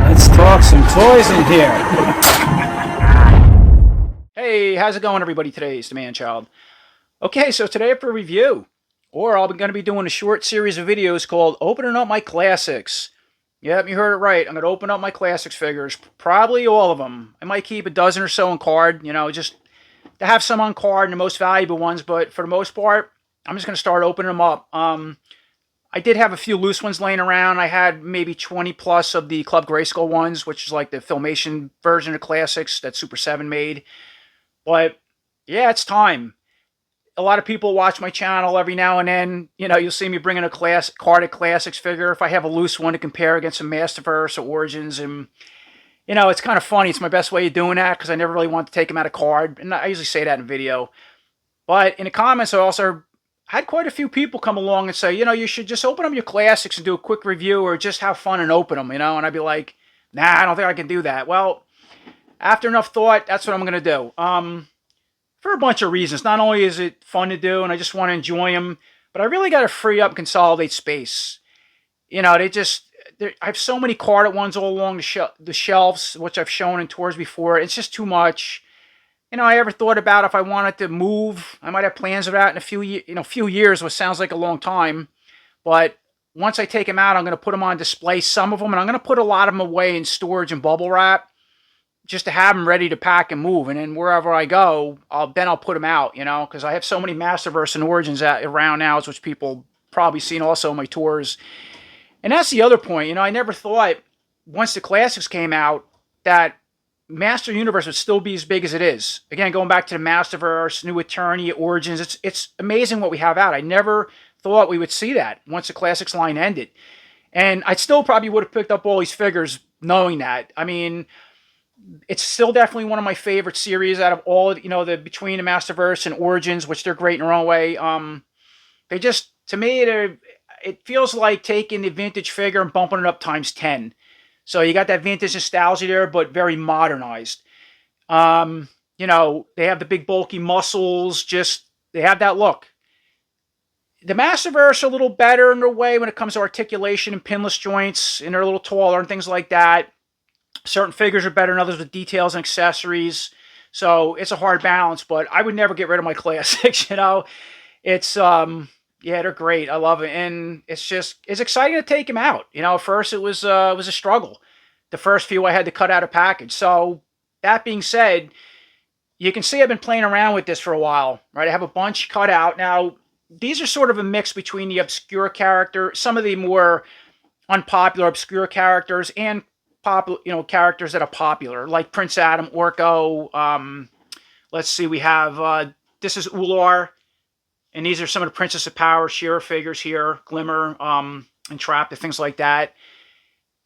Let's talk some toys in here. Hey, how's it going, everybody? Today is the Man-Child. Okay, so today for review, or I'm going to be doing a short series of videos called Opening Up My Classics. Yep, you heard it right. I'm going to open up my Classics figures, probably all of them. I might keep a dozen or so on card, you know, just to have some on card and the most valuable ones, but for the most part, I'm just going to start opening them up. I did have a few loose ones laying around. I had maybe 20 plus of the Club Grayskull ones, which is like the Filmation version of Classics that Super 7 made. But yeah, it's time. A lot of people watch my channel every now and then. You know, you'll see me bringing a carded Classics figure if I have a loose one to compare against some Masterverse or Origins. And, you know, it's kind of funny. It's my best way of doing that because I never really want to take them out of card. And I usually say that in video. But in the comments, I also had quite a few people come along and say, you know, you should just open up your Classics and do a quick review or just have fun and open them, you know. And I'd be like, nah, I don't think I can do that. Well, after enough thought, that's what I'm going to do. For a bunch of reasons. Not only is it fun to do and I just want to enjoy them, but I really got to free up and consolidate space. You know, I have so many carded ones all along the shelves, which I've shown in tours before. It's just too much. You know, I ever thought about if I wanted to move, I might have plans of that in a few years, which sounds like a long time. But once I take them out, I'm going to put them on display, some of them, and I'm going to put a lot of them away in storage and bubble wrap, just to have them ready to pack and move. And then wherever I go, I'll put them out, you know, because I have so many Masterverse and Origins around now, which people probably seen also on my tours. And that's the other point. You know, I never thought once the Classics came out that Master Universe would still be as big as it is. Again, going back to the Masterverse, New Eternity, Origins, it's amazing what we have out. I never thought we would see that once the Classics line ended. And I still probably would have picked up all these figures knowing that. I mean, it's still definitely one of my favorite series out of all, you know, between the Masterverse and Origins, which they're great in their own way. They just, to me, it feels like taking the vintage figure and bumping it up times 10. So you got that vintage nostalgia there, but very modernized. You know, they have the big bulky muscles, they have that look. The Masterverse are a little better in their way when it comes to articulation and pinless joints, and they're a little taller and things like that. Certain figures are better than others with details and accessories. So it's a hard balance, but I would never get rid of my Classics, you know. It's, yeah, they're great. I love it. And it's exciting to take them out. You know, at first it was a struggle. The first few I had to cut out a package. So that being said, you can see I've been playing around with this for a while, right? I have a bunch cut out. Now, these are sort of a mix between the obscure character, some of the more unpopular obscure characters, and popular, you know, characters that are popular, like Prince Adam, Orco. Let's see, we have this is Ular, and these are some of the Princess of Power Shira figures here, Glimmer, Entrapta, things like that.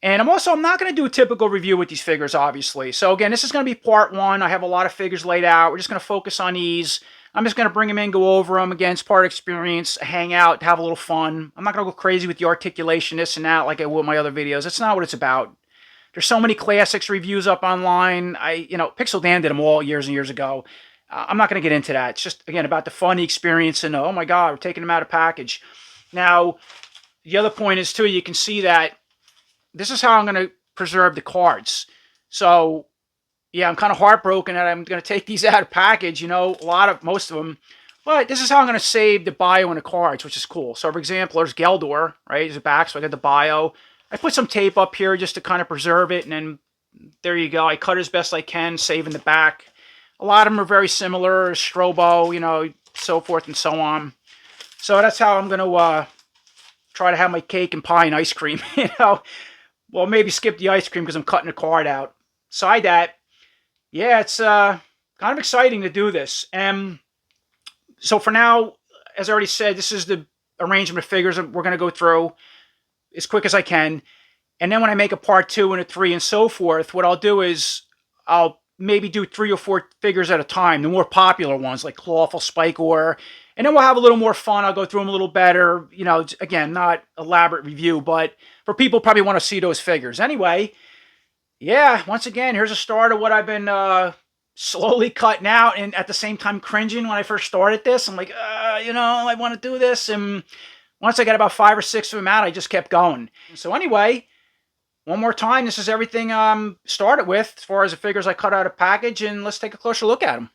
And I'm not going to do a typical review with these figures, obviously. So again, this is going to be part one. I have a lot of figures laid out. We're just going to focus on these. I'm just going to bring them in, go over them. Again, it's part experience, a hangout, have a little fun. I'm not going to go crazy with the articulation, this and that, like I would my other videos. That's not what it's about. There's so many Classics reviews up online. Pixel Dan did them all years and years ago. I'm not going to get into that. It's just, again, about the fun experience and, oh my God, we're taking them out of package. Now, the other point is, too, you can see that this is how I'm going to preserve the cards. So, yeah, I'm kind of heartbroken that I'm going to take these out of package, you know, most of them. But this is how I'm going to save the bio and the cards, which is cool. So, for example, there's Geldor, right? There's a back, so I got the bio. I put some tape up here just to kind of preserve it, and then there you go. I cut as best I can, saving the back. A lot of them are very similar, Strobo, you know, so forth and so on. So that's how I'm going to try to have my cake and pie and ice cream, you know. Well, maybe skip the ice cream because I'm cutting the card out. Side that, yeah, it's kind of exciting to do this. And so for now, as I already said, this is the arrangement of figures that we're going to go through as quick as I can. And then when I make a part 2 and a 3 and so forth, what I'll do is I'll maybe do 3 or 4 figures at a time, the more popular ones like Clawful, Spikor, and then we'll have a little more fun. I'll go through them a little better. You know, again, not elaborate review, but for people who probably want to see those figures. Anyway, yeah, once again, here's a start of what I've been slowly cutting out and at the same time cringing when I first started this. I'm like, you know, I want to do this. And once I got about 5 or 6 of them out, I just kept going. So anyway, one more time, this is everything started with as far as the figures I cut out of package, and let's take a closer look at them.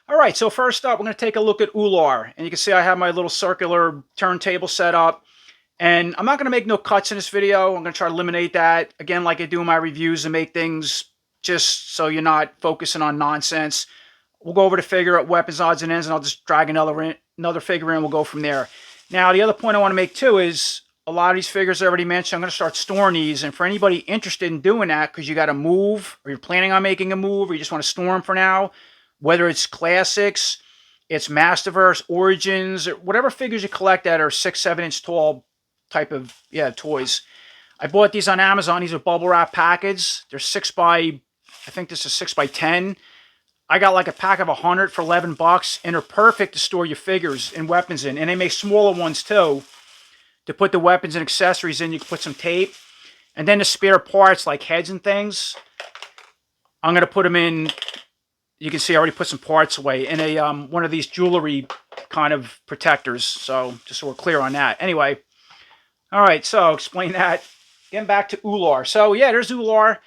All right, so first up, we're going to take a look at Ular, and you can see I have my little circular turntable set up, and I'm not going to make no cuts in this video. I'm going to try to eliminate that, again, like I do in my reviews, and make things just so you're not focusing on nonsense. We'll go over the figure at weapons, odds, and ends, and I'll just drag another figure in. We'll go from there. Now, the other point I want to make, too, is a lot of these figures I already mentioned, I'm going to start storing these. And for anybody interested in doing that, because you got to move, or you're planning on making a move, or you just want to store them for now, whether it's Classics, it's Masterverse, Origins, or whatever figures you collect that are 6-7 inch tall type of, toys. I bought these on Amazon. These are bubble wrap packets. They're 6 by, I think this is 6 by 10. I got like a pack of 100 for $11, and they're perfect to store your figures and weapons in. And they make smaller ones too, to put the weapons and accessories in. You can put some tape. And then the spare parts like heads and things, I'm going to put them in. You can see I already put some parts away in a one of these jewelry kind of protectors. So just so we're clear on that. Anyway, all right, so explain that. Getting back to Ular. So yeah, there's Ular.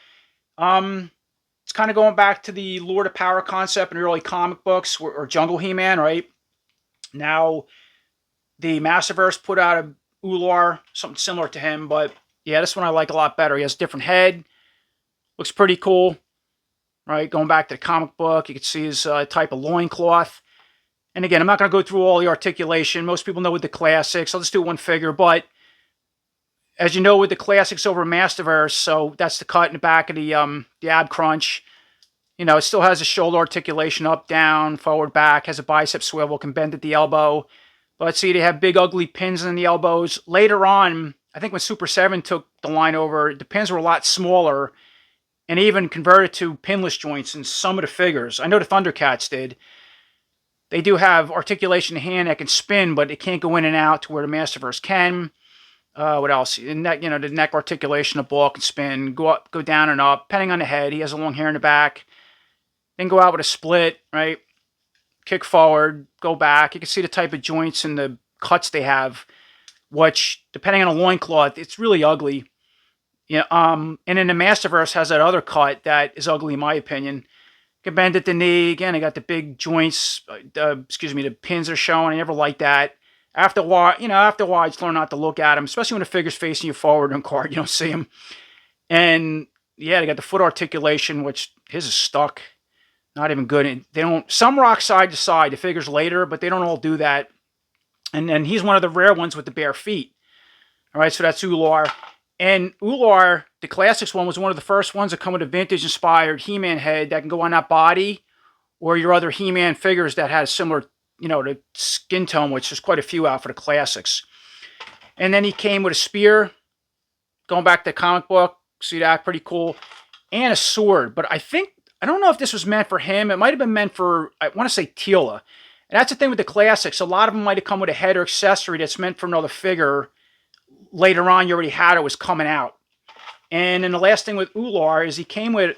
It's kind of going back to the Lord of Power concept in the early comic books, or Jungle He-Man, right? Now, the Masterverse put out a Ular, something similar to him, but yeah, this one I like a lot better. He has a different head. Looks pretty cool, right? Going back to the comic book, you can see his type of loincloth. And again, I'm not going to go through all the articulation. Most people know with the Classics. I'll just do one figure, but as you know, with the Classics over Masterverse, so that's the cut in the back of the ab crunch. You know, it still has a shoulder articulation up, down, forward, back, has a bicep swivel, can bend at the elbow. But see, they have big, ugly pins in the elbows. Later on, I think when Super 7 took the line over, the pins were a lot smaller and even converted to pinless joints in some of the figures. I know the Thundercats did. They do have articulation in the hand that can spin, but it can't go in and out to where the Masterverse can. What else? The neck, the neck articulation, the ball can spin, go up, go down and up, depending on the head. He has a long hair in the back. Then go out with a split, right? Kick forward, go back. You can see the type of joints and the cuts they have, which, depending on the loincloth, it's really ugly. Yeah, and then the Masterverse has that other cut that is ugly in my opinion. You can bend at the knee. Again, I got the big joints, the pins are showing. I never liked that. After a while, I just learn not to look at them, especially when the figure's facing you forward on card. You don't see them. And yeah, they got the foot articulation, which his is stuck. Not even good. They don't. Some rock side to side. The figures later, but they don't all do that. And then he's one of the rare ones with the bare feet. All right, so that's Ular. And Ular, the Classics one, was one of the first ones that come with a vintage-inspired He-Man head that can go on that body, or your other He-Man figures that had a similar, the skin tone, which there's quite a few out for the Classics. And then he came with a spear, going back to the comic book. See that? Pretty cool. And a sword. But I don't know if this was meant for him. It might have been meant for, I want to say, Tila. And that's the thing with the Classics. A lot of them might have come with a head or accessory that's meant for another figure. Later on, you already had it, was coming out. And then the last thing with Ular is he came with,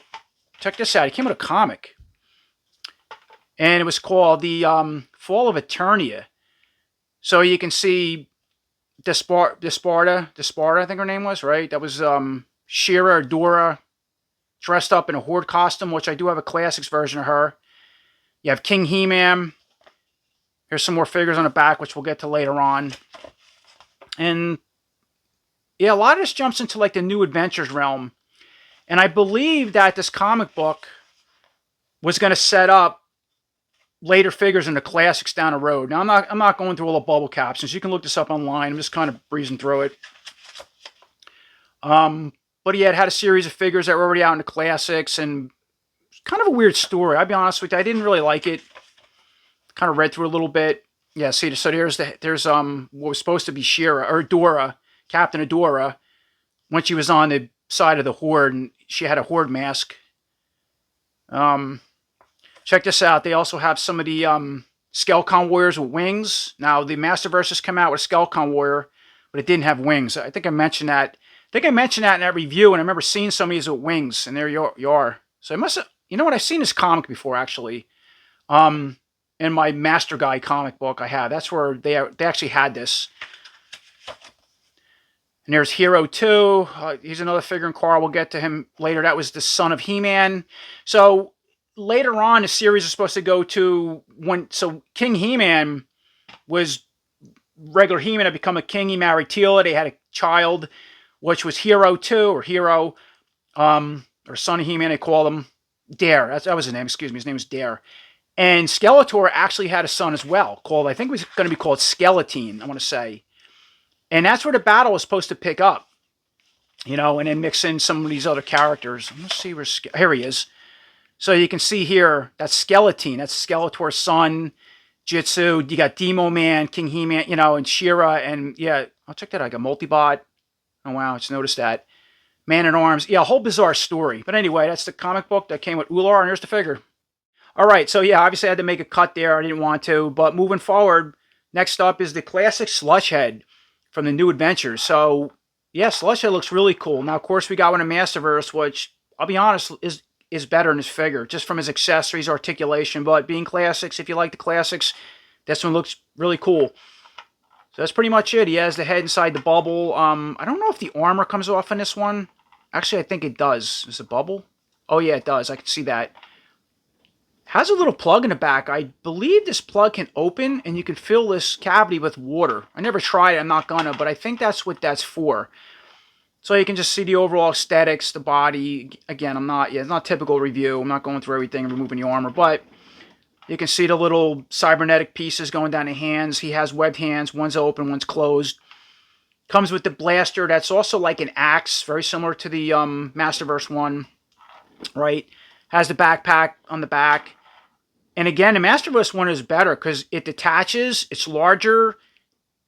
check this out, he came with a comic. And it was called the Fall of Eternia. So you can see Desparta, I think her name was, right? That was Shira or Dora dressed up in a Horde costume, which I do have a Classics version of her. You have King He-Man. Here's some more figures on the back, which we'll get to later on. And yeah, a lot of this jumps into like the New Adventures realm. And I believe that this comic book was going to set up later figures in the Classics down the road. Now, I'm not going through all the bubble captions. You can look this up online. I'm just kind of breezing through it. But yeah, it had a series of figures that were already out in the Classics, and kind of a weird story. I'll be honest with you, I didn't really like it. Kind of read through a little bit. Yeah, see, so there's what was supposed to be Shira or Dora, Captain Adora, when she was on the side of the Horde, and she had a Horde mask. Check this out. They also have some of the Skelcon Warriors with wings. Now, the Masterverse has come out with a Skelcon Warrior, but it didn't have wings. I think I mentioned that. I mentioned that in that review, and I remember seeing some of these with wings, and there you are. So I must have, I've seen this comic before, actually. In my Master Guy comic book I have. That's where they actually had this. And there's Hero 2. He's another figure in car. We'll get to him later. That was the son of He-Man. So later on, the series is supposed to go to when. So King He-Man was regular He-Man had become a king. He married Teela. They had a child, which was Hero 2 or Hero, or son of He-Man. They call him Dare. That was his name. Excuse me. His name was Dare. And Skeletor actually had a son as well, called, I think it was going to be called Skeletine, I want to say. And that's where the battle was supposed to pick up, you know, and then mix in some of these other characters. Let's see where, here he is. So you can see here, that's Skeletine. That's Skeletor's son, Jitsu. You got Demo Man, King He-Man, you know, and She-Ra. And yeah, I'll check that out. I got Multibot. Oh, wow, I just noticed that. Man-at-Arms. Yeah, a whole bizarre story. But anyway, that's the comic book that came with Ular, and here's the figure. All right, so yeah, obviously I had to make a cut there. I didn't want to. But moving forward, next up is the classic Slush Head from the New Adventures. So, yeah, Slush Head looks really cool. Now, of course, we got one in Masterverse, which, I'll be honest, is better in his figure, just from his accessories, articulation. But being classics, if you like the classics, this one looks really cool. So that's pretty much it. He has the head inside the bubble. I don't know if the armor comes off in this one. Actually, I think it does. Is it bubble? Oh, yeah, it does. I can see that. Has a little plug in the back. I believe this plug can open and you can fill this cavity with water. I never tried it. I'm not gonna, but I think that's what that's for. So you can just see the overall aesthetics, the body. Again, it's not typical review. I'm not going through everything and removing the armor, but you can see the little cybernetic pieces going down the hands. He has webbed hands. One's open, one's closed. Comes with the blaster. That's also like an axe, very similar to the Masterverse one, right? Has the backpack on the back. And again, the Masterverse one is better because it detaches, it's larger.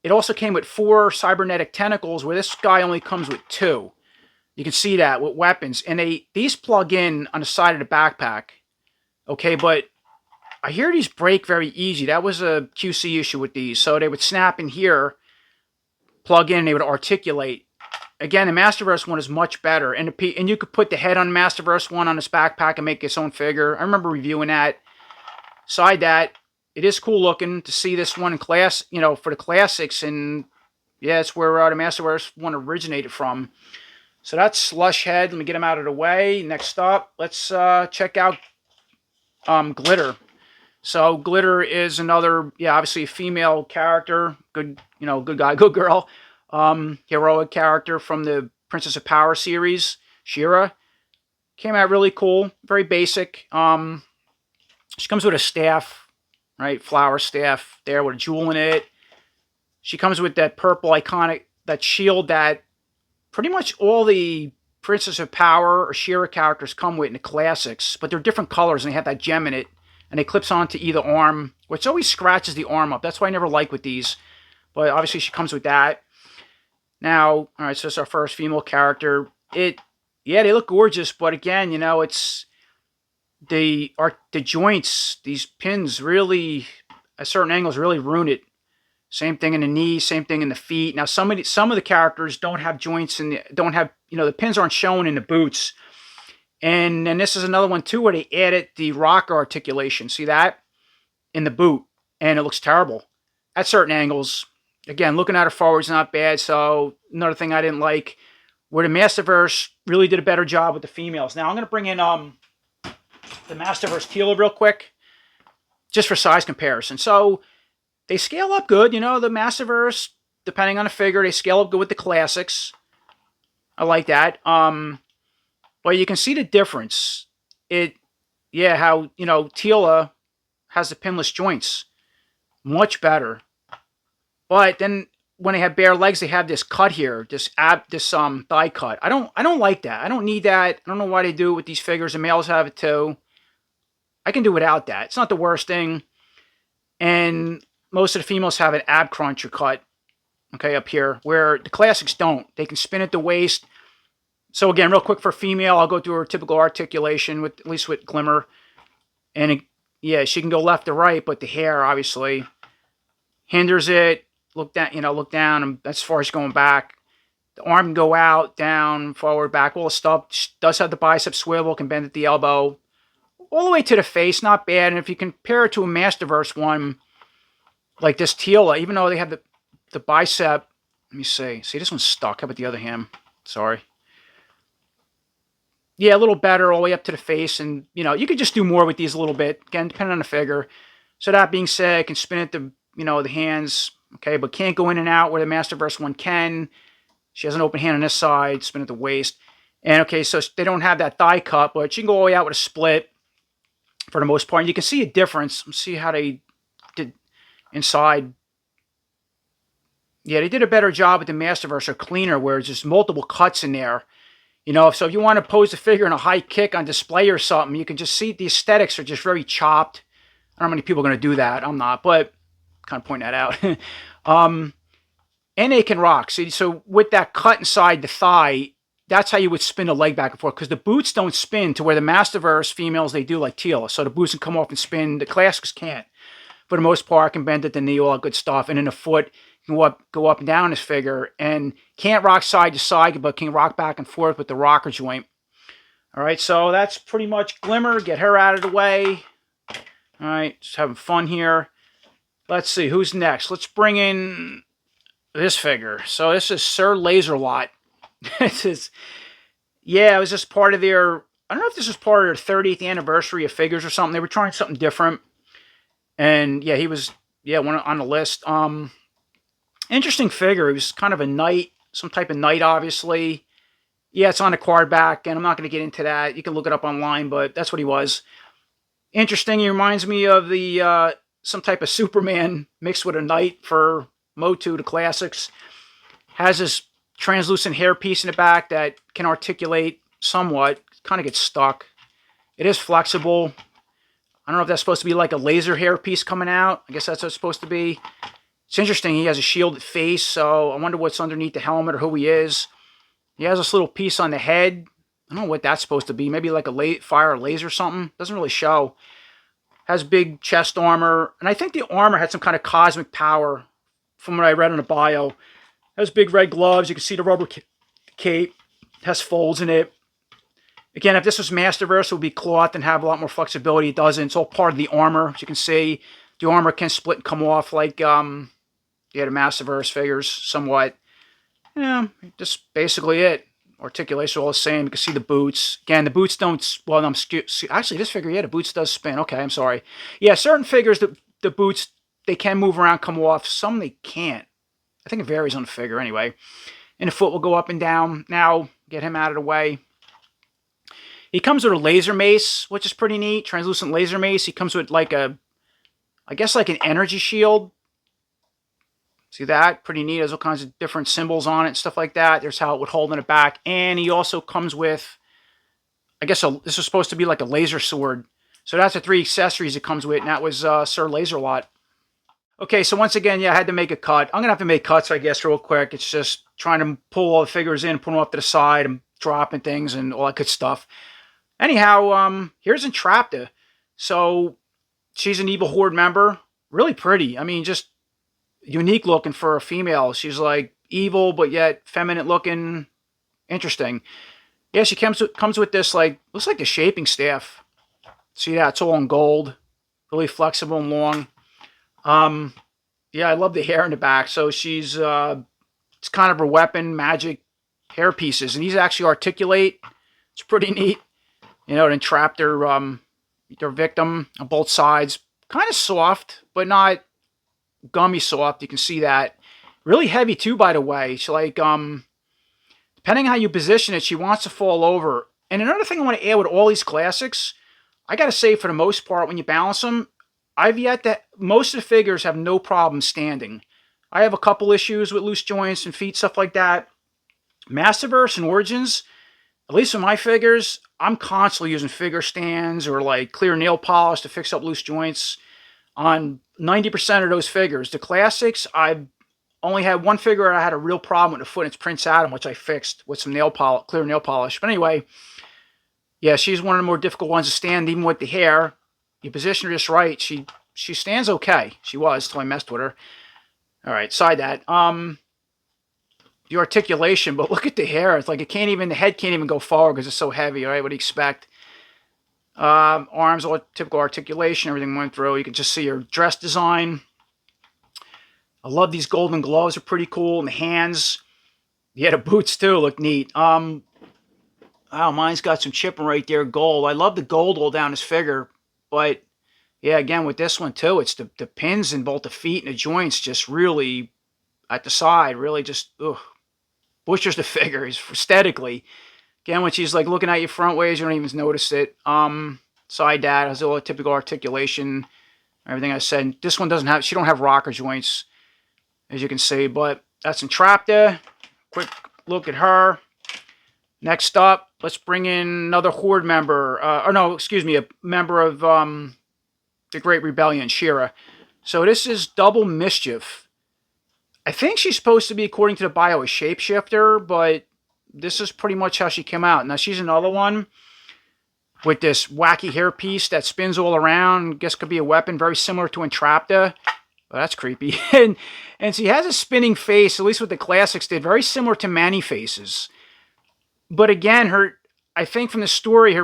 It also came with 4 cybernetic tentacles, where this guy only comes with 2. You can see that with weapons. And these plug in on the side of the backpack. Okay, but I hear these break very easy. That was a QC issue with these. So they would snap in here, plug in, and they would articulate. Again, the Masterverse one is much better. And you could put the head on the Masterverse one on this backpack and make its own figure. I remember reviewing that. Beside that, it is cool looking to see this one in class, you know, for the classics. And yeah, it's where the Masterverse one originated from. So that's Slush Head. Let me get him out of the way. Next up, let's check out Glitter. So Glitter is another, yeah, obviously a female character. Good, you know, good guy, good girl. Heroic character from the Princess of Power series, She-Ra. Came out really cool, very basic. She comes with a staff, right? Flower staff there with a jewel in it. She comes with that purple iconic, that shield that pretty much all the Princess of Power or She-Ra characters come with in the classics, but they're different colors and they have that gem in it, and it clips onto either arm, which always scratches the arm up. That's why I never like with these, but obviously she comes with that. Now, all right, so it's our first female character. Yeah, they look gorgeous, but again, you know, it's the joints, these pins really, at certain angles, really ruin it. Same thing in the knees, same thing in the feet. Now, some of the characters don't have joints and don't have, you know, the pins aren't shown in the boots. And this is another one too, where they added the rocker articulation. See that in the boot, and it looks terrible at certain angles. Again, looking at it forward is not bad. So another thing I didn't like, where the Masterverse really did a better job with the females. Now I'm going to bring in the Masterverse Teela real quick, just for size comparison. So they scale up good. You know, the Masterverse, depending on the figure, they scale up good with the classics. I like that. But you can see the difference. How, you know, Teela has the pinless joints. Much better. But then when they have bare legs, they have this cut here, this thigh cut. I don't like that. I don't need that. I don't know why they do it with these figures. The males have it too. I can do without that. It's not the worst thing. And most of the females have an ab cruncher cut, okay, up here, where the classics don't. They can spin at the waist. So again, real quick for female, I'll go through her typical articulation, with at least with Glimmer. And yeah, she can go left to right, but the hair obviously hinders it. Look down, you know, look down, and as far as going back. The arm can go out, down, forward, back, all the stuff. She does have the bicep swivel, can bend at the elbow. All the way to the face, not bad. And if you compare it to a Masterverse one, like this Teela, even though they have the bicep Let me see. See, this one's stuck. How about the other hand? Sorry. Yeah, a little better all the way up to the face. And, you know, you could just do more with these a little bit. Again, depending on the figure. So that being said, I can spin it to, you know, the hands. Okay, but can't go in and out where the Masterverse one can. She has an open hand on this side. Spin at the waist. And, okay, so they don't have that thigh cut, but you can go all the way out with a split for the most part. And you can see a difference. Let's see how they did inside. Yeah, they did a better job with the Masterverse or cleaner, where it's just multiple cuts in there. You know, so if you want to pose the figure in a high kick on display or something, you can just see the aesthetics are just very chopped. I don't know how many people are going to do that. I'm not, but kind of point that out. And they can rock. See, so with that cut inside the thigh, that's how you would spin the leg back and forth, because the boots don't spin to where the Masterverse females, they do, like Teal. So the boots can come off and spin. The Classics can't. For the most part, can bend at the knee, all that good stuff. And then the foot can go up and down this figure, and can't rock side to side, but can rock back and forth with the rocker joint. All right, so that's pretty much Glimmer. Get her out of the way. All right, just having fun here. Let's see, who's next? Let's bring in this figure. So this is Sir Laserlot. This is, yeah, it was just part of their, I don't know if this was part of their 30th anniversary of figures or something. They were trying something different. And yeah, he was, yeah, one on the list. Interesting figure. He was kind of a knight, some type of knight, obviously. Yeah, it's on the card back, and I'm not going to get into that. You can look it up online, but that's what he was. Interesting. He reminds me of the some type of Superman mixed with a knight for Motu, the Classics. Has this translucent hairpiece in the back that can articulate somewhat. Kind of gets stuck. It is flexible. I don't know if that's supposed to be like a laser hairpiece coming out. I guess that's what it's supposed to be. It's interesting. He has a shielded face, so I wonder what's underneath the helmet or who he is. He has this little piece on the head. I don't know what that's supposed to be. Maybe like a fire or laser or something. Doesn't really show. Has big chest armor. And I think the armor had some kind of cosmic power from what I read in the bio. Has big red gloves. You can see the rubber cape. Has folds in it. Again, if this was Masterverse, it would be cloth and have a lot more flexibility. It doesn't. It's all part of the armor. As you can see, the armor can split and come off like yeah, the Masterverse figures somewhat. Yeah, just basically it. Articulation all the same. You can see the boots. Again, the boots don't, well, actually, this figure, yeah, the boots does spin. Okay, I'm sorry. Yeah, certain figures, the boots, they can move around, come off. Some they can't. I think it varies on the figure anyway. And the foot will go up and down. Now, get him out of the way. He comes with a laser mace, which is pretty neat. Translucent laser mace. He comes with like a, I guess like an energy shield. See that? Pretty neat. There's all kinds of different symbols on it, stuff like that. There's how it would hold in the back. And he also comes with, I guess this is supposed to be like a laser sword. So that's the 3 accessories it comes with, and that was Sir Laserlot. Okay, so once again, yeah, I had to make a cut. I'm going to have to make cuts, I guess, real quick. It's just trying to pull all the figures in, put them off to the side, and dropping things and all that good stuff. Anyhow, here's Entrapta. So she's an Evil Horde member. Really pretty. I mean, just unique looking for a female. She's like evil, but yet feminine looking. Interesting. Yeah, she comes with this, like, looks like the shaping staff. See that? It's all in gold. Really flexible and long. Yeah, I love the hair in the back. So she's, it's kind of her weapon, magic hair pieces. And these actually articulate. It's pretty neat. You know, and trap their victim on both sides. Kind of soft, but not gummy soft. You can see that. Really heavy too, by the way. She like, depending how you position it, she wants to fall over. And another thing I want to add with all these classics, I got to say for the most part, when you balance them, most of the figures have no problem standing. I have a couple issues with loose joints and feet, stuff like that. Masterverse and Origins, at least with my figures, I'm constantly using figure stands or like clear nail polish to fix up loose joints on 90% of those figures. The Classics, I've only had one figure I had a real problem with the foot. It's Prince Adam, which I fixed with some clear nail polish. But anyway, yeah, she's one of the more difficult ones to stand, even with the hair. You position her just right. She stands okay. She was till I messed with her. All right, side that. The articulation, but look at the hair. It's like the head can't even go forward because it's so heavy, right? What do you expect? Arms, all typical articulation, everything went through. You can just see her dress design. I love these golden gloves, are pretty cool, and the hands. Yeah, the boots too look neat. Oh, mine's got some chipping right there, gold. I love the gold all down his figure, but yeah, again with this one too, it's the pins in both the feet and the joints just really at the side, really just butchers the figure aesthetically. Again, when she's like looking at you front ways, you don't even notice it. Side that has all the typical articulation, everything I said. This one doesn't have, she don't have rocker joints, as you can see, but that's Entrapta. Quick look at her. Next up, let's bring in another Horde member, or no, excuse me, a member of the Great Rebellion, Shira. So this is Double Mischief. I think she's supposed to be, according to the bio, a shapeshifter, but this is pretty much how she came out. Now, she's another one with this wacky hairpiece that spins all around. I guess could be a weapon, very similar to Entrapta. Well, that's creepy. and she has a spinning face, at least what the classics did, very similar to Man-E-Face's. But again, I think from the story,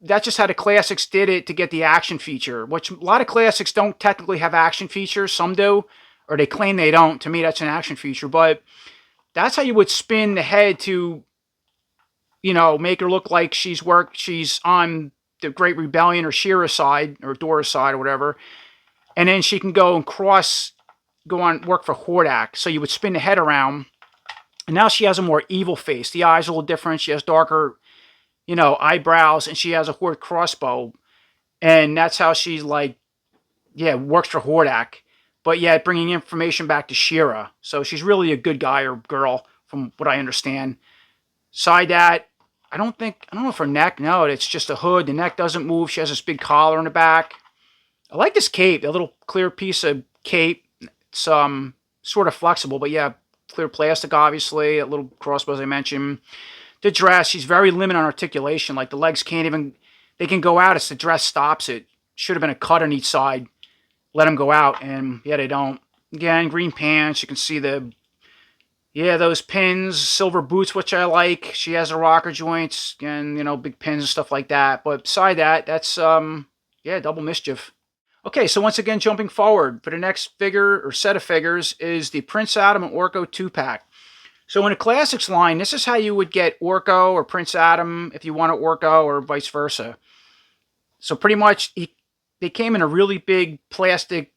that's just how the classics did it to get the action feature, which a lot of classics don't technically have action features. Some do, or they claim they don't. To me, that's an action feature. But that's how you would spin the head to, you know, make her look like she's on the Great Rebellion or Shira's side or Dora's side or whatever. And then she can go and work for Zodac. So you would spin the head around. And now she has a more evil face. The eyes are a little different. She has darker, you know, eyebrows. And she has a Horde crossbow. And that's how she's like, yeah, works for Zodac. But yeah, bringing information back to Shira. So she's really a good guy or girl, from what I understand. Side that, I don't know if her neck, no, it's just a hood. The neck doesn't move. She has this big collar in the back. I like this cape, that little clear piece of cape. It's sort of flexible, but yeah, clear plastic, obviously. That little crossbow, as I mentioned. The dress, she's very limited on articulation. Like the legs can't even, they can go out. It's the dress stops it. Should have been a cut on each side. Let them go out, and yeah, they don't. Again, green pants. You can see those pins, silver boots, which I like. She has the rocker joints, and you know, big pins and stuff like that. But beside that, that's Double Mischief. Okay, so once again, jumping forward for the next figure or set of figures is the Prince Adam and Orco 2-pack. So in the Classics line, this is how you would get Orco or Prince Adam if you wanted Orco, or vice versa. So pretty much, they came in a really big plastic,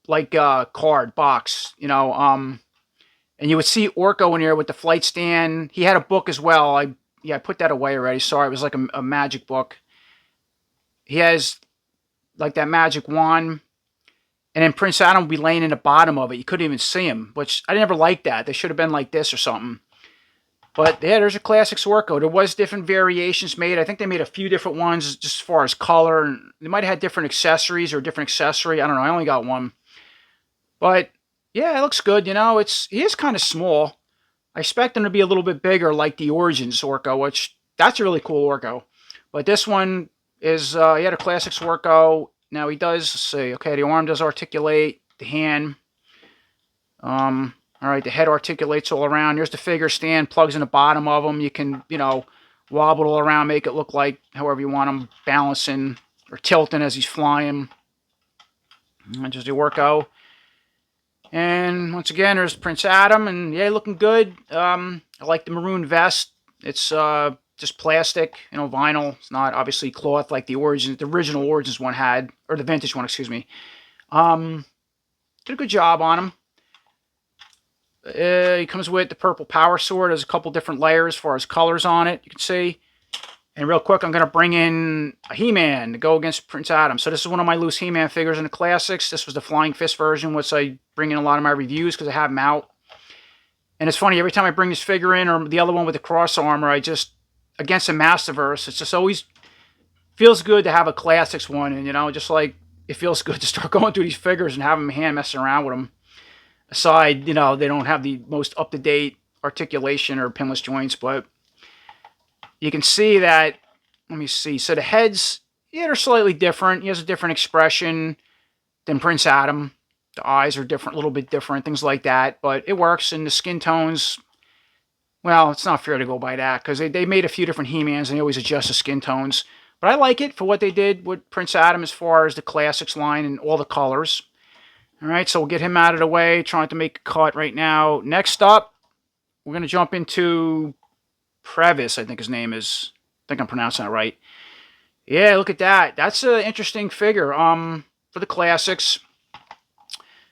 like, card box, you know, and you would see Orco in here with the flight stand. He had a book as well. I put that away already. Sorry, it was like a magic book. He has, like, that magic wand. And then Prince Adam would be laying in the bottom of it. You couldn't even see him, which I never liked that. They should have been like this or something. But yeah, there's a Classics Orco. There was different variations made. I think they made a few different ones just as far as color. And they might have had different accessories or different accessory. I don't know. I only got one. But yeah, it looks good. You know, he is kind of small. I expect him to be a little bit bigger, like the Origins Orco, which that's a really cool Orco. But this one is he had a Classics Orco. Now he does, let's see, okay, the arm does articulate, the hand. All right, the head articulates all around. Here's the figure stand, plugs in the bottom of them. You can, you know, wobble it all around, make it look like however you want him, balancing or tilting as he's flying. And just the Orco. And once again, there's Prince Adam, and yeah, looking good. I like the maroon vest. It's just plastic, you know, vinyl. It's not obviously cloth like the original Origins one had, or the vintage one, excuse me. Did a good job on him. He comes with the purple power sword. There's a couple different layers as far as colors on it, you can see. And real quick, I'm going to bring in a He-Man to go against Prince Adam. So this is one of my loose He-Man figures in the Classics. This was the Flying Fist version, which I bring in a lot of my reviews because I have them out. And it's funny, every time I bring this figure in, or the other one with the cross armor, against the Masterverse, it's just always feels good to have a Classics one. And, you know, just like it feels good to start going through these figures and have them hand messing around with them. Aside, you know, they don't have the most up-to-date articulation or pinless joints, but you can see that, let me see, so the heads, yeah, they're slightly different. He has a different expression than Prince Adam. The eyes are different, a little bit different, things like that, but it works. And the skin tones, well, it's not fair to go by that, because they made a few different He-Mans, and they always adjust the skin tones. But I like it for what they did with Prince Adam as far as the Classics line and all the colors. All right, so we'll get him out of the way. Trying to make a cut right now. Next up, we're going to jump into Pravus, I think his name is. I think I'm pronouncing it right. Yeah, look at that. That's an interesting figure for the classics.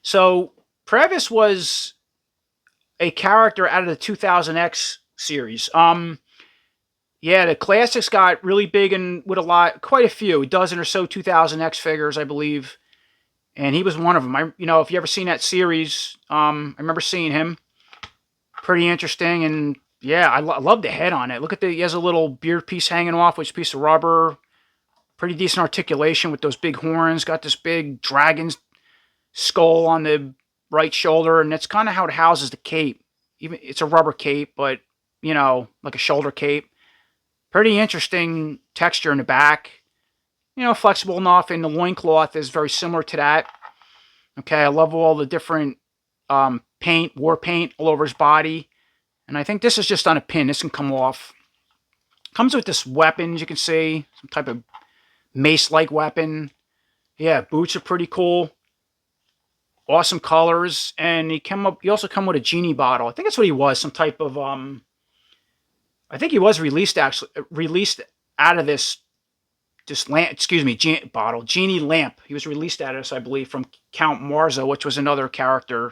So, Pravus was a character out of the 2000X series. Yeah, the classics got really big and with quite a few, a dozen or so 2000X figures, I believe. And he was one of them. If you ever seen that series, I remember seeing him. Pretty interesting, and yeah, I love the head on it. Look at he has a little beard piece hanging off, which piece of rubber. Pretty decent articulation with those big horns. Got this big dragon's skull on the right shoulder, and that's kind of how it houses the cape. Even it's a rubber cape, but like a shoulder cape. Pretty interesting texture in the back. Flexible enough, and the loincloth is very similar to that. Okay, I love all the different war paint all over his body. And I think this is just on a pin. This can come off. Comes with this weapon, as you can see. Some type of mace-like weapon. Yeah, boots are pretty cool. Awesome colors. And he also come with a genie bottle. I think that's what he was. Some type of I think he was released out of this lamp, genie lamp. He was released out of this, I believe, from Count Marzo, which was another character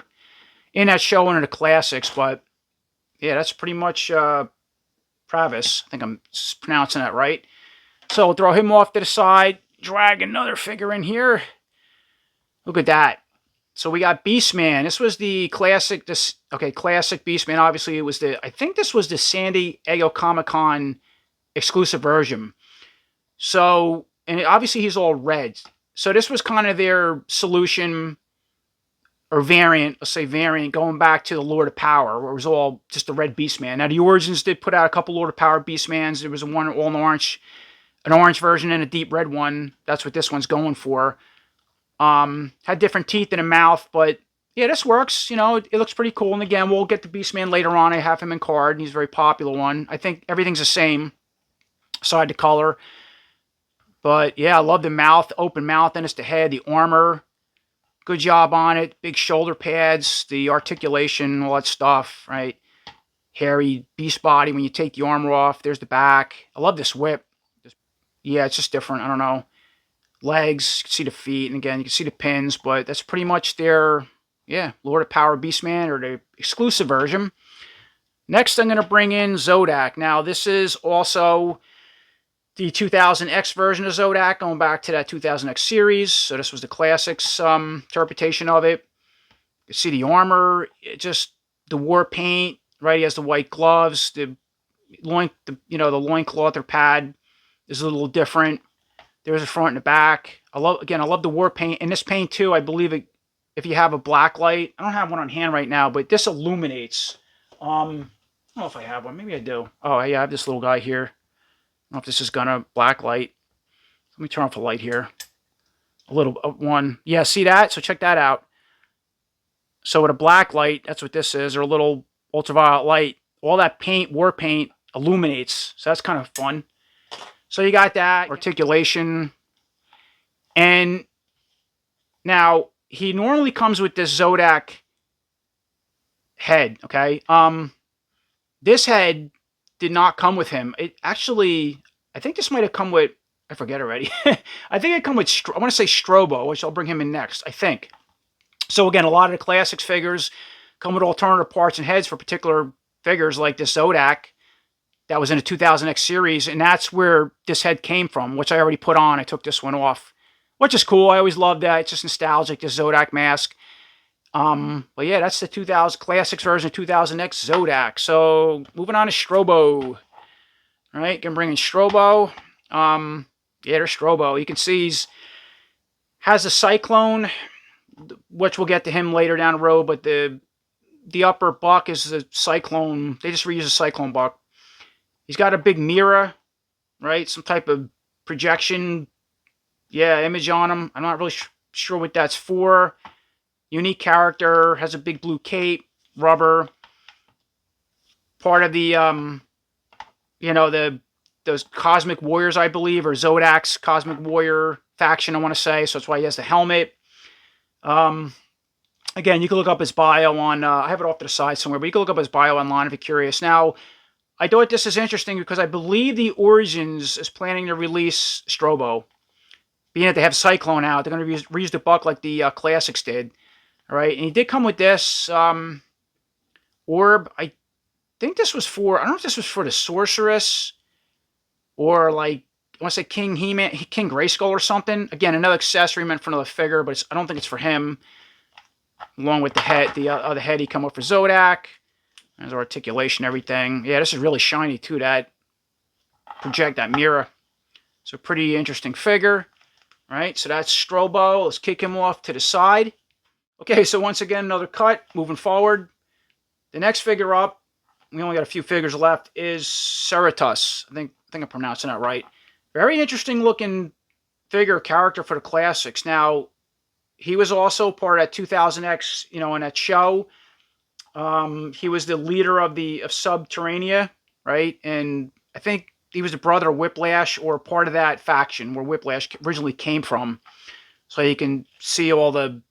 in that show under the classics. But yeah, that's pretty much Pravus. I think I'm pronouncing that right. So we'll throw him off to the side. Drag another figure in here. Look at that. So we got Beastman. This was the classic. Classic Beastman. Obviously, I think this was the San Diego Comic-Con exclusive version. So, and obviously he's all red. So this was kind of their solution or variant, let's say variant, going back to the Lord of Power, where it was all just the red Beastman. Now the Origins did put out a couple Lord of Power Beastmans. There was one all in orange, an orange version and a deep red one. That's what this one's going for. Had different teeth in a mouth, but yeah, this works. It looks pretty cool. And again, we'll get the Beastman later on. I have him in card, and he's a very popular one. I think everything's the same, aside the color. But yeah, I love the mouth, open mouth, and it's the head, the armor. Good job on it. Big shoulder pads, the articulation, all that stuff, right? Hairy beast body when you take the armor off. There's the back. I love this whip. Yeah, it's just different. I don't know. Legs, you can see the feet, and again, you can see the pins, but that's pretty much their, Lord of Power Beastman, or the exclusive version. Next, I'm going to bring in Zodac. Now, this is also the 2000X version of Zodac, going back to that 2000X series. So this was the classics interpretation of it. You can see the armor, just the war paint, right? He has the white gloves, the loincloth or pad is a little different. There's the front and the back. I love the war paint. And this paint too, I believe if you have a black light, I don't have one on hand right now, but this illuminates. I don't know if I have one. Maybe I do. Oh yeah, I have this little guy here. I don't know if this is gonna black light. Let me turn off the light here. A little one. Yeah, see that? So check that out. So with a black light, that's what this is, or a little ultraviolet light. All that paint, war paint, illuminates. So that's kind of fun. So you got that articulation. And now he normally comes with this Zodac head, okay? This head did not come with him. It actually, I think this might have come with, I forget already. I think it come with, I want to say Strobo, which I'll bring him in next, I think. So again, a lot of the classics figures come with alternative parts and heads for particular figures like this Zodac that was in a 2000X series, and that's where this head came from, which I already put on. I took this one off, which is cool. I always love that. It's just nostalgic, this Zodac mask. But yeah, that's the 2000 classics version of 2000X Zodac. So moving on to Strobo. All right, gonna bring in Strobo. Yeah, there's Strobo. You can see has a cyclone, which we'll get to him later down the road. But the upper buck is the cyclone. They just reuse a cyclone buck. He's got a big mirror, right? Some type of projection, image on him. I'm not really sure what that's for. Unique character, has a big blue cape, rubber. Part of the, those Cosmic Warriors, I believe, or Zodac's Cosmic Warrior faction, I want to say. So that's why he has the helmet. Again, you can look up his bio on, I have it off to the side somewhere, but you can look up his bio online if you're curious. Now, I thought this is interesting because I believe the Origins is planning to release Strobo. Being that they have Cyclone out, they're going to reuse the buck like the Classics did. All right, and he did come with this orb. I think this was for, I don't know if this was for the Sorceress or like, I want to say King He-Man, King Grayskull or something. Again, another accessory meant for another figure, but I don't think it's for him. Along with the head, the other head he come up for Zodac. There's articulation, everything. Yeah, this is really shiny too, that mirror. So pretty interesting figure. Right, so that's Strobo. Let's kick him off to the side. Okay, so once again, another cut. Moving forward. The next figure up, we only got a few figures left, is Ceratus. I think I'm pronouncing that right. Very interesting looking figure, character for the Classics. Now, he was also part of that 2000X, you know, in that show. He was the leader of Subterranea, right? And I think he was the brother of Whiplash or part of that faction where Whiplash originally came from. So you can see all the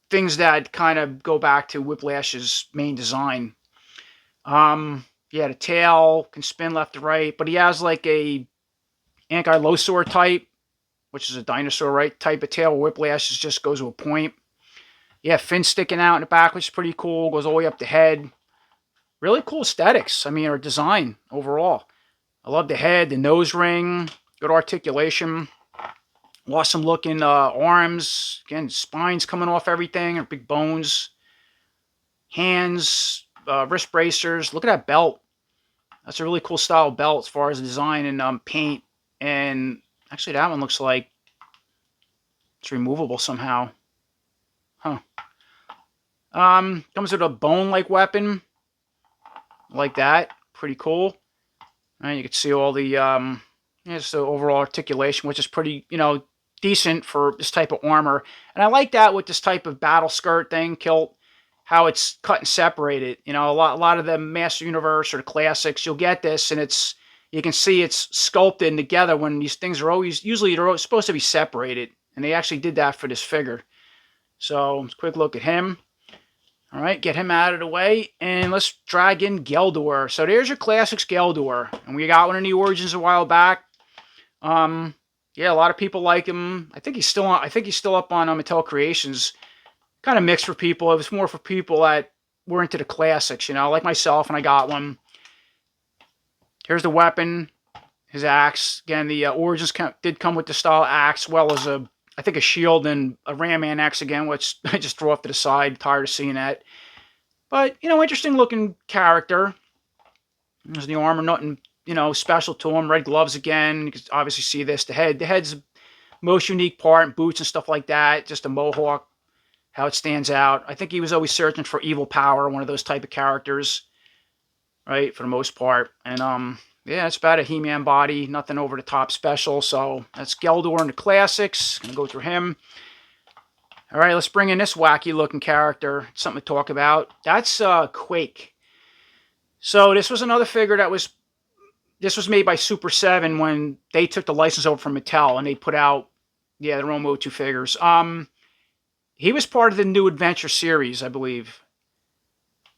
things that kind of go back to Whiplash's main design. Yeah, the tail can spin left to right, but he has like a ankylosaur type, which is a dinosaur, right? Type of tail. Whiplash just goes to a point. Yeah, fin sticking out in the back, which is pretty cool. Goes all the way up the head. Really cool aesthetics. I mean, or design overall. I love the head, the nose ring, good articulation. Awesome looking arms. Again, spines coming off everything, or big bones. Hands, wrist bracers. Look at that belt. That's a really cool style belt as far as the design and paint. And actually, that one looks like it's removable somehow. Huh. Comes with a bone-like weapon. Like that. Pretty cool. And you can see all the, just the overall articulation, which is pretty, you know, decent for this type of armor. And I like that with this type of battle skirt thing, kilt, how it's cut and separated. You know, a lot of the Master Universe or the Classics, you'll get this, and you can see it's sculpted together when these things are usually they're supposed to be separated. And they actually did that for this figure. So, let's quick look at him. All right, get him out of the way, and let's drag in Geldor. So there's your Classics Geldor, and we got one in the Origins a while back. Yeah, a lot of people like him. I think he's still on. I think he's still up on Mattel Creations. Kind of mixed for people. It was more for people that were into the Classics, you know, like myself, and I got one. Here's the weapon, his axe. Again, the Origins did come with the style axe, well as I think a shield and a Ram Man axe again, which I just threw off to the side. Tired of seeing that. But, you know, interesting looking character. There's the armor, nothing, you know, special to him. Red gloves again. You can obviously see this. The head's the most unique part. Boots and stuff like that. Just a mohawk. How it stands out. I think he was always searching for evil power. One of those type of characters. Right? For the most part. And, yeah, it's about a He-Man body. Nothing over the top special. So that's Geldor in the Classics. Gonna go through him. All right, let's bring in this wacky looking character. Something to talk about. That's Quake. So this was another figure that was made by Super 7 when they took the license over from Mattel and they put out, yeah, their own Motu figures. He was part of the New Adventure series, I believe.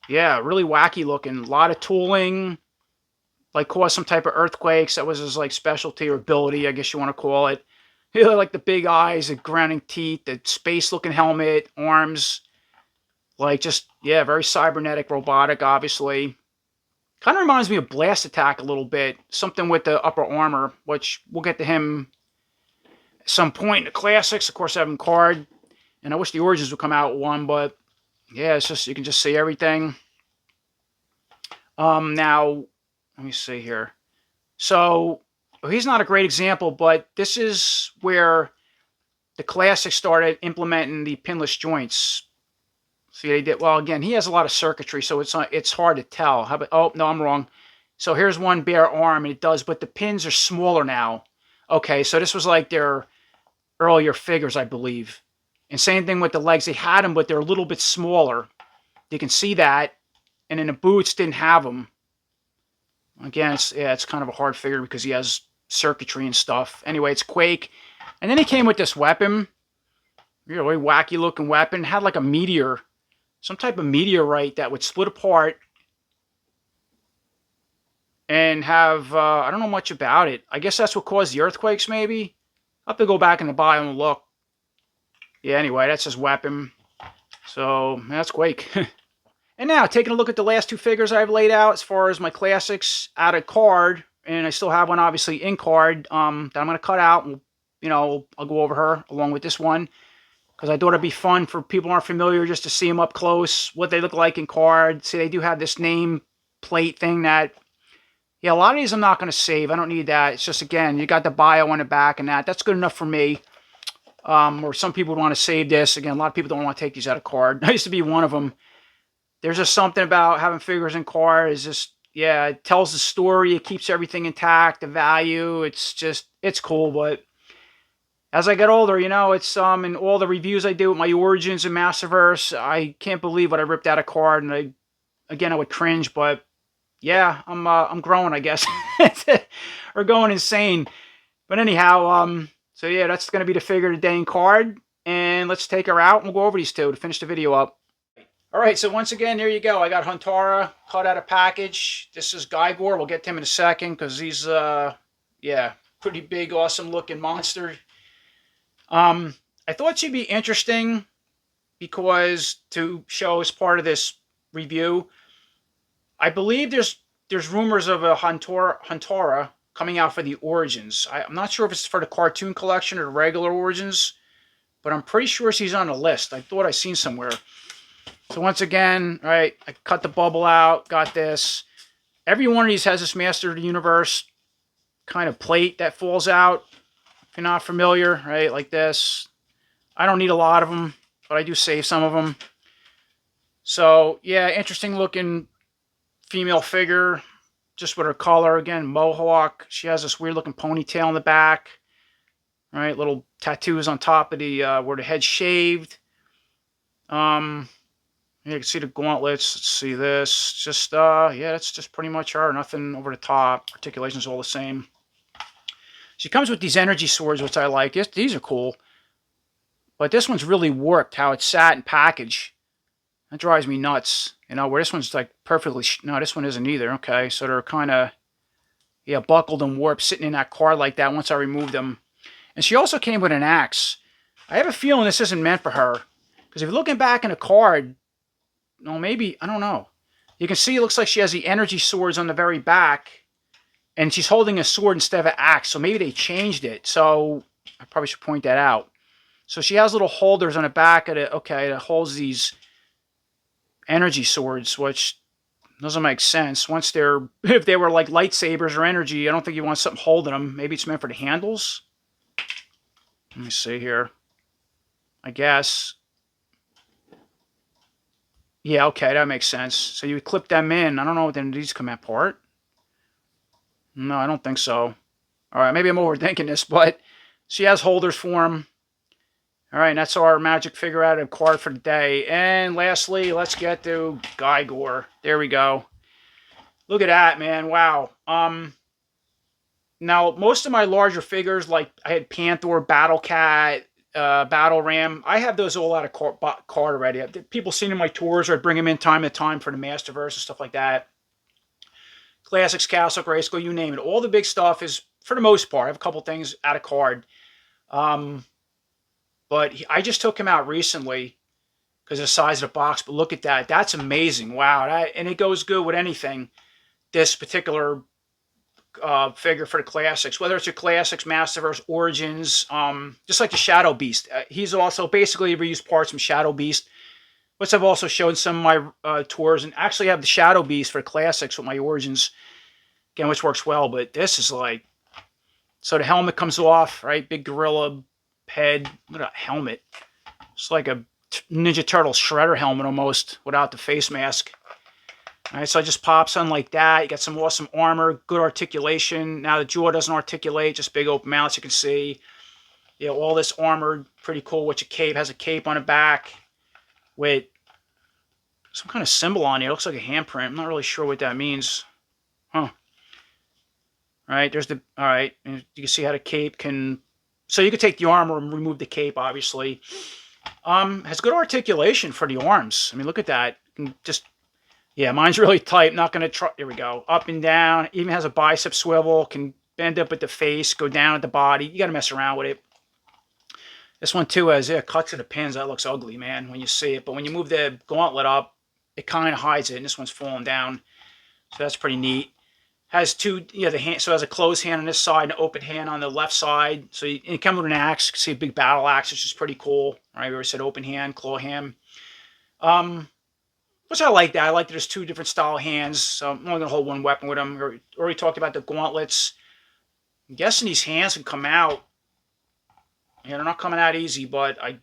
Yeah, really wacky looking. A lot of tooling. Like caused some type of earthquakes. That was his like specialty or ability, I guess you want to call it. He had like the big eyes, the grinding teeth, the space looking helmet, arms. Like just, yeah, very cybernetic, robotic, obviously. Kind of reminds me of Blast Attack a little bit. Something with the upper armor, which we'll get to him at some point in the Classics. Of course, I have him card. And I wish the Origins would come out with one, but yeah, it's just, you can just see everything. Now, let me see here. So, he's not a great example, but this is where the Classics started implementing the pinless joints. See, they did, well, again, he has a lot of circuitry, so it's hard to tell. How about, oh, no, I'm wrong. So here's one bare arm, and it does, but the pins are smaller now. Okay, so this was like their earlier figures, I believe. And same thing with the legs. They had them, but they're a little bit smaller. You can see that. And then the boots didn't have them. Again, it's kind of a hard figure because he has circuitry and stuff. Anyway, it's Quake. And then he came with this weapon. Really wacky looking weapon. Had like a meteor, some type of meteorite that would split apart and have, I don't know much about it. I guess that's what caused the earthquakes, maybe? I'll have to go back in the bio and look. Yeah, anyway, that's his weapon. So, that's Quake. And now, taking a look at the last two figures I've laid out as far as my classics out of card, and I still have one obviously in card that I'm going to cut out, and I'll go over her along with this one, because I thought it'd be fun for people who aren't familiar just to see them up close, what they look like in card. See, they do have this name plate thing that, yeah, a lot of these I'm not going to save. I don't need that. It's just, again, you got the bio on the back and that. That's good enough for me. Or some people would want to save this. Again, a lot of people don't want to take these out of card. I used to be one of them. There's just something about having figures in card. Is just, yeah, it tells the story. It keeps everything intact, the value. It's just, it's cool. But as I get older, it's in all the reviews I do with my Origins and Masterverse, I can't believe what I ripped out of card. And I would cringe, but yeah, I'm growing, I guess, or going insane. But anyhow, so yeah, that's going to be the figure today in card. And let's take her out and we'll go over these two to finish the video up. All right, so once again, there you go. I got Huntara cut out of package. This is Gygor. We'll get to him in a second because he's, yeah, pretty big, awesome looking monster. I thought she'd be interesting because to show as part of this review, I believe there's rumors of a Huntara coming out for the Origins. I'm not sure if it's for the cartoon collection or the regular Origins, but I'm pretty sure she's on the list. I thought I seen somewhere. So once again, all right, I cut the bubble out, got this. Every one of these has this Master of the Universe kind of plate that falls out. If you're not familiar, right, like this. I don't need a lot of them, but I do save some of them. So, yeah, interesting looking female figure, just with her color. Again, mohawk. She has this weird looking ponytail in the back. All right, little tattoos on top of the, where the head's shaved. You can see the gauntlets. Let's see this. Just, yeah, that's just pretty much her. Nothing over the top. Articulation's all the same. She comes with these energy swords, which I like. These are cool. But this one's really worked, how it's sat and packaged. That drives me nuts. Where this one's like perfectly... No, this one isn't either. Okay, so they're kind of, yeah, buckled and warped sitting in that card like that once I removed them. And she also came with an axe. I have a feeling this isn't meant for her. Because if you're looking back in a card... No, maybe, I don't know. You can see it looks like she has the energy swords on the very back. And she's holding a sword instead of an axe. So maybe they changed it. So I probably should point that out. So she has little holders on the back of it. Okay, that holds these energy swords, which doesn't make sense. Once if they were like lightsabers or energy, I don't think you want something holding them. Maybe it's meant for the handles. Let me see here. I guess. Yeah, okay, that makes sense. So you would clip them in. I don't know if these come apart. No, I don't think so. All right, maybe I'm overthinking this, but she has holders for them. All right, and that's our magic figure out of card for the day. And lastly, let's get to Gygor. There we go. Look at that, man. Wow. Now, most of my larger figures, like I had Panther, Battle Cat, Battle Ram, I have those all out of card already. People seen in my tours, or I'd bring them in time to time for the Masterverse and stuff like that. Classics, Castle, Grayskull, you name it. All the big stuff is, for the most part, I have a couple things out of card. But I just took him out recently because of the size of the box. But look at that. That's amazing. Wow. And it goes good with anything. This particular figure for the Classics. Whether it's your Classics, Masterverse, Origins. Just like the Shadow Beast. He's also basically reused parts from Shadow Beast. Which I've also shown some of my tours. And actually have the Shadow Beast for the Classics with my Origins. Again, which works well. But this is like... So the helmet comes off, right? Big gorilla head. Look at that helmet. It's like a Ninja Turtle Shredder helmet almost, without the face mask. All right, so it just pops on like that. You got some awesome armor, good articulation. Now the jaw doesn't articulate, just big open mouths you can see. You know, all this armored, pretty cool with your cape. Has a cape on the back with some kind of symbol on it. It looks like a handprint. I'm not really sure what that means. Huh. All right, there's the... All right, and you can see how the cape can... So you could take the armor and remove the cape, obviously. Has good articulation for the arms. I mean, look at that. Just, yeah, mine's really tight. I'm not going to try. Here we go. Up and down. Even has a bicep swivel. Can bend up at the face, go down at the body. You got to mess around with it. This one, too, has cuts to the pins. That looks ugly, man, when you see it. But when you move the gauntlet up, it kind of hides it. And this one's falling down. So that's pretty neat. Has two, the hand, so it has a closed hand on this side and an open hand on the left side. So it comes with an axe. You can see a big battle axe, which is pretty cool. All right, we already said open hand, claw hand. Which I like that. I like that there's two different style hands. So I'm only going to hold one weapon with them. We already talked about the gauntlets. I'm guessing these hands can come out. Yeah, they're not coming out easy, but I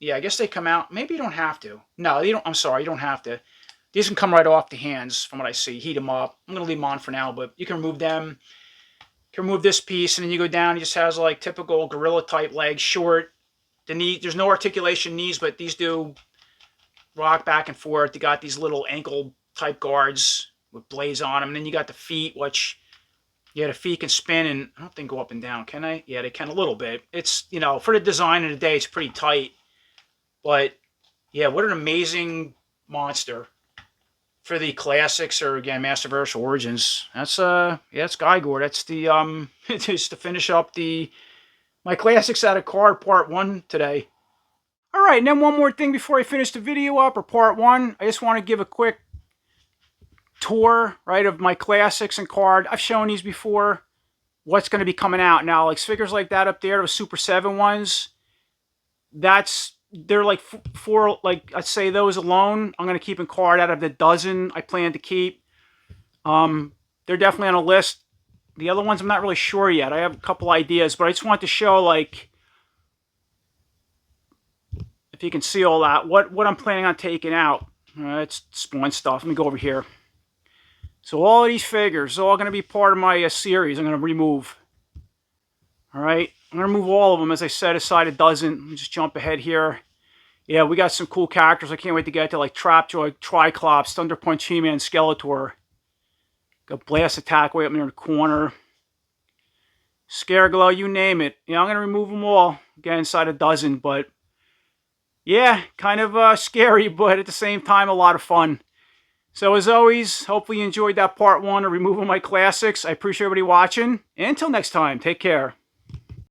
guess they come out. Maybe you don't have to. No, you don't. I'm sorry, you don't have to. These can come right off the hands from what I see. Heat them up. I'm going to leave them on for now, but you can remove them. You can remove this piece, and then you go down. He just has like typical gorilla type legs, short. The knee, there's no articulation knees, but these do rock back and forth. They got these little ankle type guards with blades on them. And then you got the feet, which, yeah, the feet can spin and I don't think go up and down, can they? Yeah, they can a little bit. It's, for the design of the day, it's pretty tight. But, yeah, what an amazing monster. For the classics, or again, Masterverse Origins. That's it's Gygor. That's the just to finish up my classics out of card part 1 today. All right, and then one more thing before I finish the video up, or part 1. I just want to give a quick tour, right, of my classics and card. I've shown these before. What's going to be coming out now? Like figures like that up there, those Super 7 ones. They're like four, like I'd say those alone, I'm going to keep in card out of the dozen I plan to keep. They're definitely on a list. The other ones I'm not really sure yet. I have a couple ideas, but I just want to show, like, if you can see all that, what I'm planning on taking out. It's spawn stuff. Let me go over here. So all of these figures are all going to be part of my series I'm going to remove. All right. I'm going to remove all of them, as I said, aside a dozen. Let me just jump ahead here. Yeah, we got some cool characters. I can't wait to get to, like Trapjaw, Triclops, Thunder Punch He-Man, Skeletor. Got Blast Attack way up near the corner. Scareglow, you name it. Yeah, I'm going to remove them all. Again, inside a dozen, but yeah, kind of scary, but at the same time, a lot of fun. So as always, hopefully you enjoyed that part 1 of removing my classics. I appreciate everybody watching. And until next time, take care.